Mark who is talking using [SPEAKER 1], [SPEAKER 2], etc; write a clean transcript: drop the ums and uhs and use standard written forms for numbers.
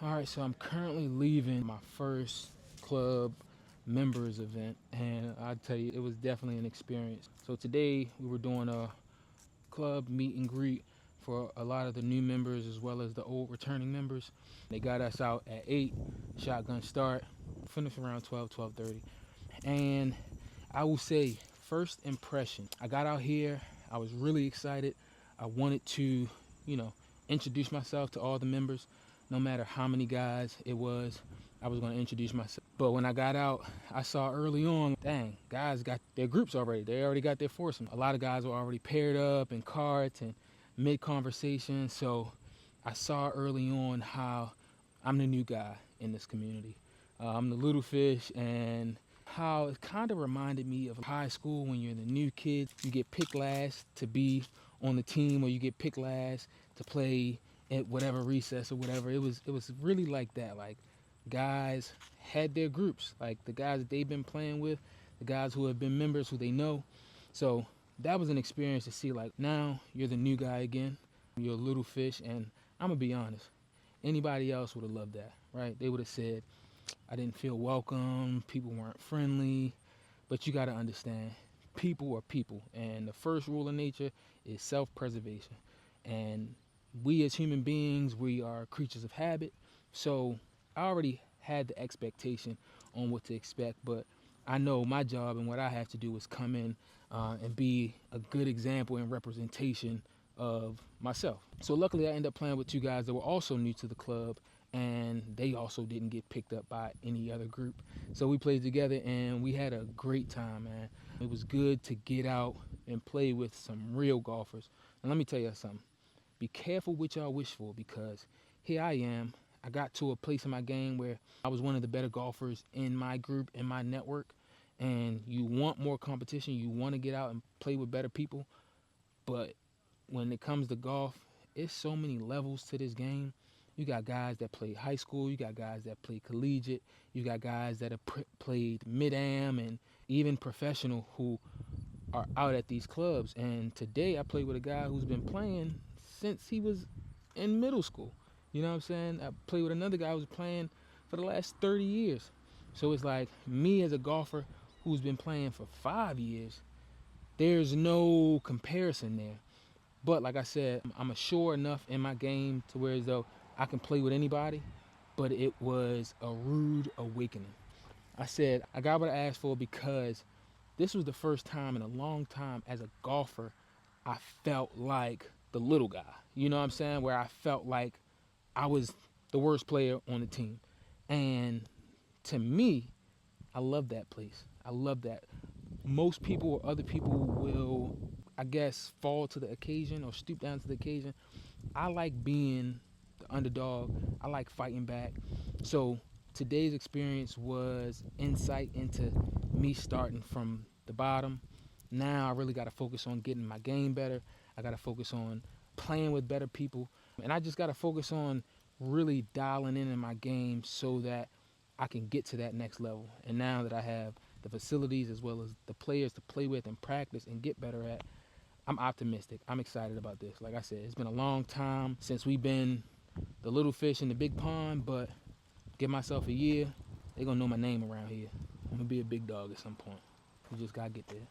[SPEAKER 1] All right, so I'm currently leaving my first club members event, and I tell you, it was definitely an experience. So today we were doing a club meet and greet for a lot of the new members as well as the old returning members. They got us out at 8, shotgun start, finished around 12, 12:30. And I will say, first impression, I got out here, I was really excited. I wanted to, you know, introduce myself to all the members, no matter how many guys it was. I was going to introduce myself. But when I got out, I saw early on, dang, guys got their groups already. They already got their foursome. A lot of guys were already paired up in carts and mid conversation. So I saw early on how I'm the new guy in this community. I'm the little fish, and how it kind of reminded me of high school when you're the new kid. You get picked last to be on the team, or you get picked last to play at whatever recess or whatever. It was really like that. Like, guys had their groups, like the guys that they've been playing with, the guys who have been members who they know. So that was an experience to see, like, now you're the new guy again. You're a little fish, and I'm gonna be honest. Anybody else would have loved that, right? They would have said, I didn't feel welcome, people weren't friendly. But you got to understand, people are people, and the first rule of nature is self-preservation. And we as human beings, we are creatures of habit. So I already had the expectation on what to expect, but I know my job and what I have to do is come in and be a good example and representation of myself. So luckily I ended up playing with two guys that were also new to the club, and they also didn't get picked up by any other group. So we played together and we had a great time, man. It was good to get out and play with some real golfers. And let me tell you something. Be careful what y'all wish for, because here I am. I got to a place in my game where I was one of the better golfers in my group, in my network. And you want more competition. You want to get out and play with better people. But when it comes to golf, it's so many levels to this game. You got guys that play high school, you got guys that play collegiate, you got guys that have played mid-am and even professional who are out at these clubs. And today I played with a guy who's been playing since he was in middle school. You know what I'm saying? I played with another guy who's playing for the last 30 years. So it's like, me as a golfer who's been playing for 5 years, there's no comparison there. But like I said, I'm assured enough in my game to where as though I can play with anybody. But it was a rude awakening. I said I got what I asked for, because this was the first time in a long time as a golfer I felt like the little guy. You know what I'm saying? Where I felt like I was the worst player on the team. And to me, I love that place. I love that. Most people or other people will, I guess, fall to the occasion or stoop down to the occasion. I like being the underdog. I like fighting back. So today's experience was insight into me starting from the bottom. Now I really got to focus on getting my game better. I got to focus on playing with better people. And I just got to focus on really dialing in my game so that I can get to that next level. And now that I have the facilities as well as the players to play with and practice and get better at, I'm optimistic. I'm excited about this. Like I said, it's been a long time since we've been the little fish in the big pond, but give myself a year, they're going to know my name around here. I'm going to be a big dog at some point. We just got to get there.